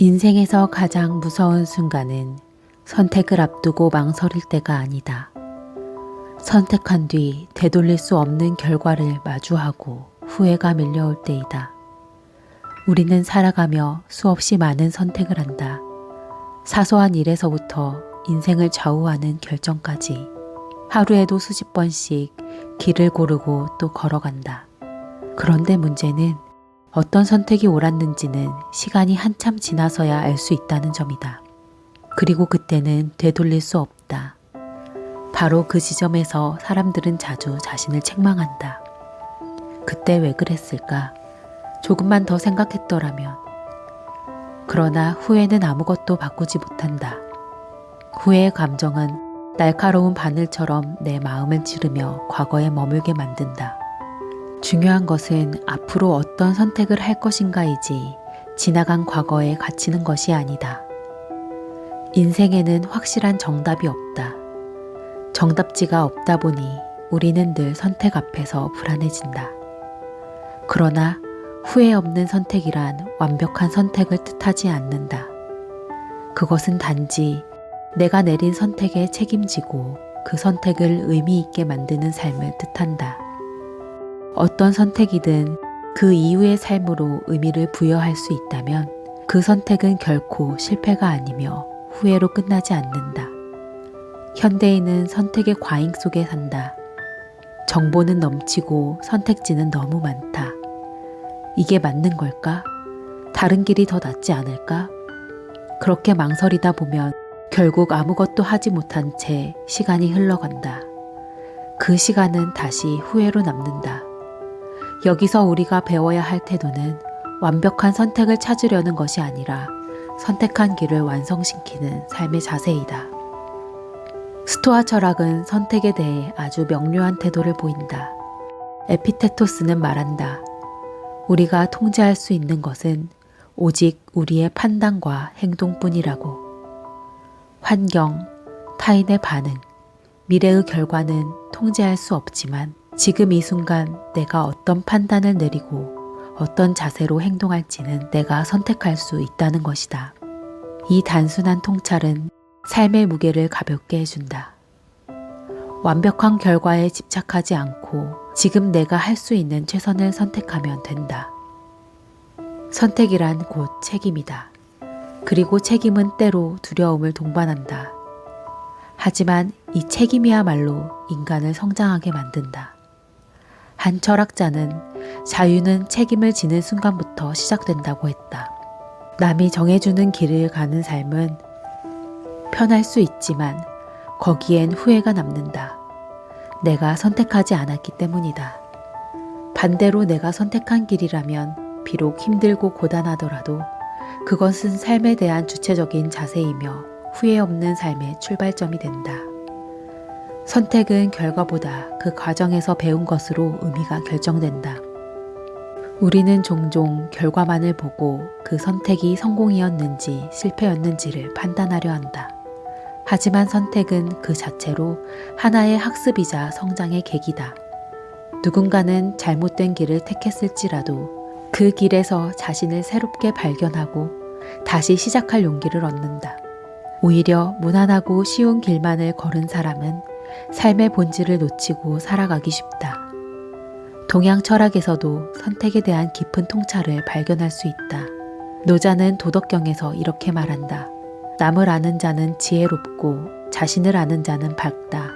인생에서 가장 무서운 순간은 선택을 앞두고 망설일 때가 아니다. 선택한 뒤 되돌릴 수 없는 결과를 마주하고 후회가 밀려올 때이다. 우리는 살아가며 수없이 많은 선택을 한다. 사소한 일에서부터 인생을 좌우하는 결정까지 하루에도 수십 번씩 길을 고르고 또 걸어간다. 그런데 문제는 어떤 선택이 옳았는지는 시간이 한참 지나서야 알 수 있다는 점이다. 그리고 그때는 되돌릴 수 없다. 바로 그 지점에서 사람들은 자주 자신을 책망한다. 그때 왜 그랬을까? 조금만 더 생각했더라면. 그러나 후회는 아무것도 바꾸지 못한다. 후회의 감정은 날카로운 바늘처럼 내 마음을 찌르며 과거에 머물게 만든다. 중요한 것은 앞으로 어떤 선택을 할 것인가이지 지나간 과거에 갇히는 것이 아니다. 인생에는 확실한 정답이 없다. 정답지가 없다 보니 우리는 늘 선택 앞에서 불안해진다. 그러나 후회 없는 선택이란 완벽한 선택을 뜻하지 않는다. 그것은 단지 내가 내린 선택에 책임지고 그 선택을 의미 있게 만드는 삶을 뜻한다. 어떤 선택이든 그 이후의 삶으로 의미를 부여할 수 있다면 그 선택은 결코 실패가 아니며 후회로 끝나지 않는다. 현대인은 선택의 과잉 속에 산다. 정보는 넘치고 선택지는 너무 많다. 이게 맞는 걸까? 다른 길이 더 낫지 않을까? 그렇게 망설이다 보면 결국 아무것도 하지 못한 채 시간이 흘러간다. 그 시간은 다시 후회로 남는다. 여기서 우리가 배워야 할 태도는 완벽한 선택을 찾으려는 것이 아니라 선택한 길을 완성시키는 삶의 자세이다. 스토아 철학은 선택에 대해 아주 명료한 태도를 보인다. 에피테토스는 말한다. 우리가 통제할 수 있는 것은 오직 우리의 판단과 행동뿐이라고. 환경, 타인의 반응, 미래의 결과는 통제할 수 없지만 지금 이 순간 내가 어떤 판단을 내리고 어떤 자세로 행동할지는 내가 선택할 수 있다는 것이다. 이 단순한 통찰은 삶의 무게를 가볍게 해준다. 완벽한 결과에 집착하지 않고 지금 내가 할 수 있는 최선을 선택하면 된다. 선택이란 곧 책임이다. 그리고 책임은 때로 두려움을 동반한다. 하지만 이 책임이야말로 인간을 성장하게 만든다. 한 철학자는 자유는 책임을 지는 순간부터 시작된다고 했다. 남이 정해주는 길을 가는 삶은 편할 수 있지만 거기엔 후회가 남는다. 내가 선택하지 않았기 때문이다. 반대로 내가 선택한 길이라면 비록 힘들고 고단하더라도 그것은 삶에 대한 주체적인 자세이며 후회 없는 삶의 출발점이 된다. 선택은 결과보다 그 과정에서 배운 것으로 의미가 결정된다. 우리는 종종 결과만을 보고 그 선택이 성공이었는지 실패였는지를 판단하려 한다. 하지만 선택은 그 자체로 하나의 학습이자 성장의 계기다. 누군가는 잘못된 길을 택했을지라도 그 길에서 자신을 새롭게 발견하고 다시 시작할 용기를 얻는다. 오히려 무난하고 쉬운 길만을 걸은 사람은 삶의 본질을 놓치고 살아가기 쉽다. 동양 철학에서도 선택에 대한 깊은 통찰을 발견할 수 있다. 노자는 도덕경에서 이렇게 말한다. 남을 아는 자는 지혜롭고 자신을 아는 자는 밝다.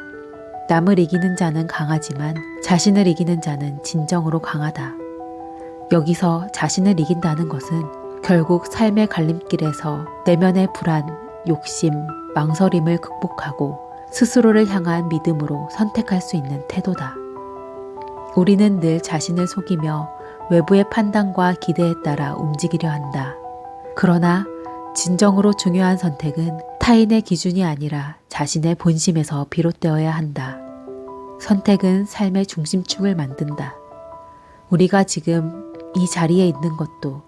남을 이기는 자는 강하지만 자신을 이기는 자는 진정으로 강하다. 여기서 자신을 이긴다는 것은 결국 삶의 갈림길에서 내면의 불안, 욕심, 망설임을 극복하고 스스로를 향한 믿음으로 선택할 수 있는 태도다. 우리는 늘 자신을 속이며 외부의 판단과 기대에 따라 움직이려 한다. 그러나 진정으로 중요한 선택은 타인의 기준이 아니라 자신의 본심에서 비롯되어야 한다. 선택은 삶의 중심축을 만든다. 우리가 지금 이 자리에 있는 것도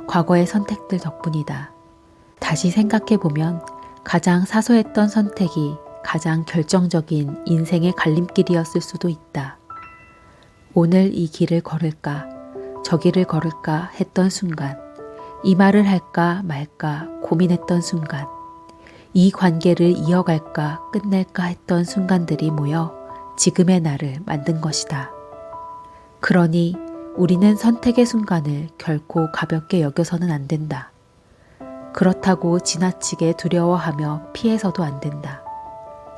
과거의 선택들 덕분이다. 다시 생각해보면 가장 사소했던 선택이 가장 결정적인 인생의 갈림길이었을 수도 있다. 오늘 이 길을 걸을까, 저 길을 걸을까 했던 순간 이 말을 할까 말까 고민했던 순간, 이 관계를 이어갈까 끝낼까 했던 순간들이 모여 지금의 나를 만든 것이다. 그러니 우리는 선택의 순간을 결코 가볍게 여겨서는 안 된다. 그렇다고 지나치게 두려워하며 피해서도 안 된다.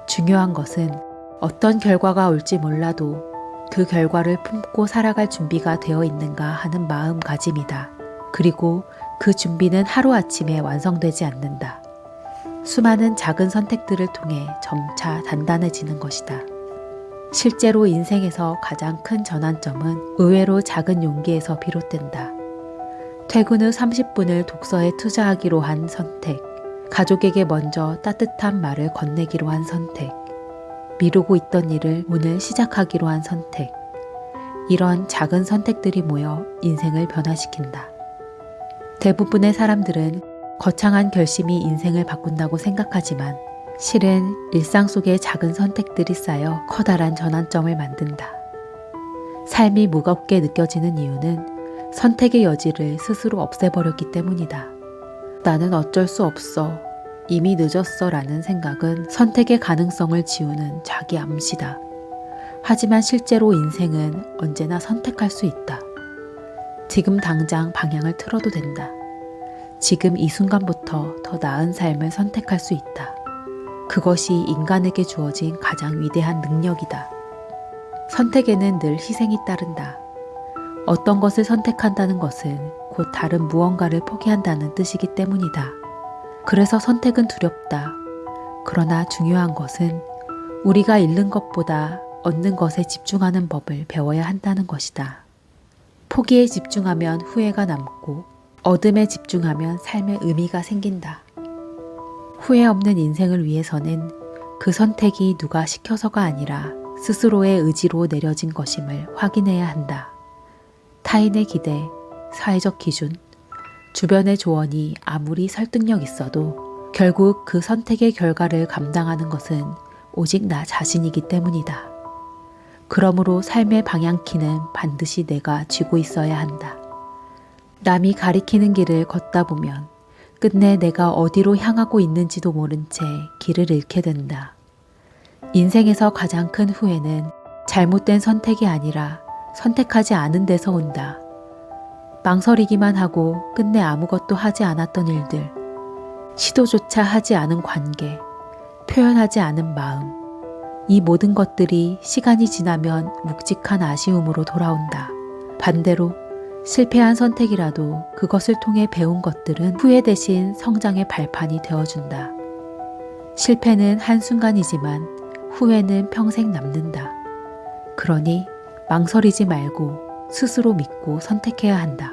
중요한 것은 어떤 결과가 올지 몰라도 그 결과를 품고 살아갈 준비가 되어 있는가 하는 마음가짐이다. 그리고 그 준비는 하루아침에 완성되지 않는다. 수많은 작은 선택들을 통해 점차 단단해지는 것이다. 실제로 인생에서 가장 큰 전환점은 의외로 작은 용기에서 비롯된다. 퇴근 후 30분을 독서에 투자하기로 한 선택, 가족에게 먼저 따뜻한 말을 건네기로 한 선택, 미루고 있던 일을 오늘 시작하기로 한 선택, 이런 작은 선택들이 모여 인생을 변화시킨다. 대부분의 사람들은 거창한 결심이 인생을 바꾼다고 생각하지만 실은 일상 속의 작은 선택들이 쌓여 커다란 전환점을 만든다. 삶이 무겁게 느껴지는 이유는 선택의 여지를 스스로 없애버렸기 때문이다. 나는 어쩔 수 없어, 이미 늦었어 라는 생각은 선택의 가능성을 지우는 자기 암시다. 하지만 실제로 인생은 언제나 선택할 수 있다. 지금 당장 방향을 틀어도 된다. 지금 이 순간부터 더 나은 삶을 선택할 수 있다. 그것이 인간에게 주어진 가장 위대한 능력이다. 선택에는 늘 희생이 따른다. 어떤 것을 선택한다는 것은 곧 다른 무언가를 포기한다는 뜻이기 때문이다. 그래서 선택은 두렵다. 그러나 중요한 것은 우리가 잃는 것보다 얻는 것에 집중하는 법을 배워야 한다는 것이다. 포기에 집중하면 후회가 남고 얻음에 집중하면 삶의 의미가 생긴다. 후회 없는 인생을 위해서는 그 선택이 누가 시켜서가 아니라 스스로의 의지로 내려진 것임을 확인해야 한다. 타인의 기대, 사회적 기준, 주변의 조언이 아무리 설득력 있어도 결국 그 선택의 결과를 감당하는 것은 오직 나 자신이기 때문이다. 그러므로 삶의 방향키는 반드시 내가 쥐고 있어야 한다. 남이 가리키는 길을 걷다 보면 끝내 내가 어디로 향하고 있는지도 모른 채 길을 잃게 된다. 인생에서 가장 큰 후회는 잘못된 선택이 아니라 선택하지 않은 데서 온다. 망설이기만 하고 끝내 아무것도 하지 않았던 일들, 시도조차 하지 않은 관계, 표현하지 않은 마음, 이 모든 것들이 시간이 지나면 묵직한 아쉬움으로 돌아온다. 반대로 실패한 선택이라도 그것을 통해 배운 것들은 후회 대신 성장의 발판이 되어준다. 실패는 한순간이지만 후회는 평생 남는다. 그러니 망설이지 말고 스스로 믿고 선택해야 한다.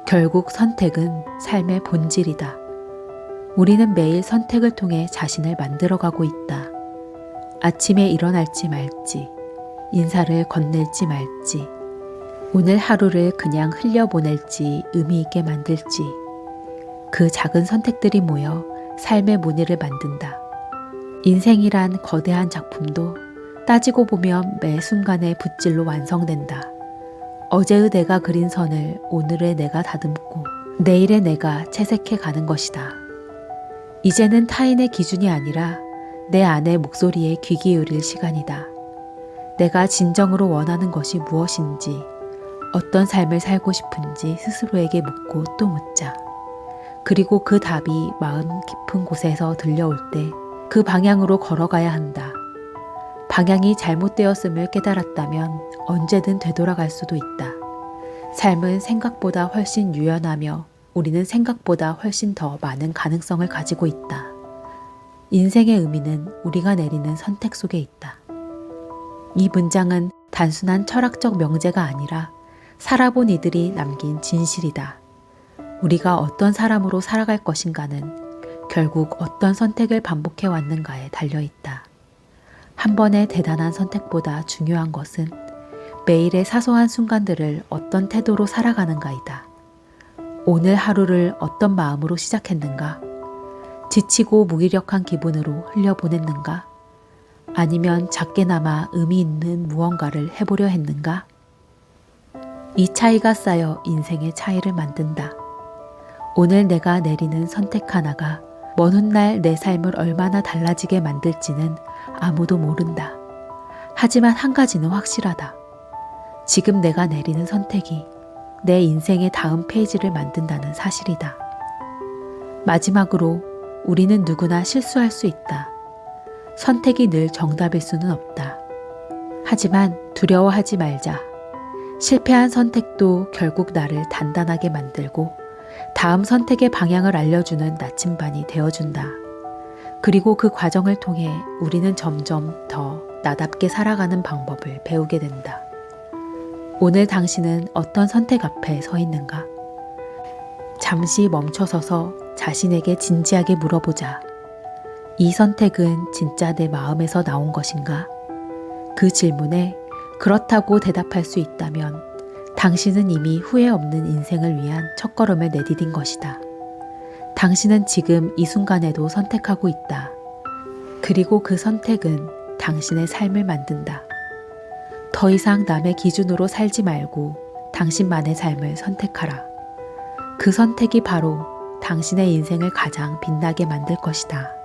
결국 선택은 삶의 본질이다. 우리는 매일 선택을 통해 자신을 만들어가고 있다. 아침에 일어날지 말지, 인사를 건넬지 말지, 오늘 하루를 그냥 흘려보낼지 의미 있게 만들지, 그 작은 선택들이 모여 삶의 무늬를 만든다. 인생이란 거대한 작품도 따지고 보면 매 순간의 붓질로 완성된다. 어제의 내가 그린 선을 오늘의 내가 다듬고 내일의 내가 채색해 가는 것이다. 이제는 타인의 기준이 아니라 내 안의 목소리에 귀 기울일 시간이다. 내가 진정으로 원하는 것이 무엇인지, 어떤 삶을 살고 싶은지 스스로에게 묻고 또 묻자. 그리고 그 답이 마음 깊은 곳에서 들려올 때 그 방향으로 걸어가야 한다. 방향이 잘못되었음을 깨달았다면 언제든 되돌아갈 수도 있다. 삶은 생각보다 훨씬 유연하며 우리는 생각보다 훨씬 더 많은 가능성을 가지고 있다. 인생의 의미는 우리가 내리는 선택 속에 있다. 이 문장은 단순한 철학적 명제가 아니라 살아본 이들이 남긴 진실이다. 우리가 어떤 사람으로 살아갈 것인가는 결국 어떤 선택을 반복해 왔는가에 달려있다. 한 번의 대단한 선택보다 중요한 것은 매일의 사소한 순간들을 어떤 태도로 살아가는가이다. 오늘 하루를 어떤 마음으로 시작했는가? 지치고 무기력한 기분으로 흘려보냈는가? 아니면 작게나마 의미 있는 무언가를 해보려 했는가? 이 차이가 쌓여 인생의 차이를 만든다. 오늘 내가 내리는 선택 하나가 먼 훗날 내 삶을 얼마나 달라지게 만들지는 아무도 모른다. 하지만 한 가지는 확실하다. 지금 내가 내리는 선택이 내 인생의 다음 페이지를 만든다는 사실이다. 마지막으로 우리는 누구나 실수할 수 있다. 선택이 늘 정답일 수는 없다. 하지만 두려워하지 말자. 실패한 선택도 결국 나를 단단하게 만들고 다음 선택의 방향을 알려주는 나침반이 되어준다. 그리고 그 과정을 통해 우리는 점점 더 나답게 살아가는 방법을 배우게 된다. 오늘 당신은 어떤 선택 앞에 서 있는가? 잠시 멈춰서서 자신에게 진지하게 물어보자. 이 선택은 진짜 내 마음에서 나온 것인가? 그 질문에 그렇다고 대답할 수 있다면 당신은 이미 후회 없는 인생을 위한 첫걸음을 내디딘 것이다. 당신은 지금 이 순간에도 선택하고 있다. 그리고 그 선택은 당신의 삶을 만든다. 더 이상 남의 기준으로 살지 말고 당신만의 삶을 선택하라. 그 선택이 바로 당신의 인생을 가장 빛나게 만들 것이다.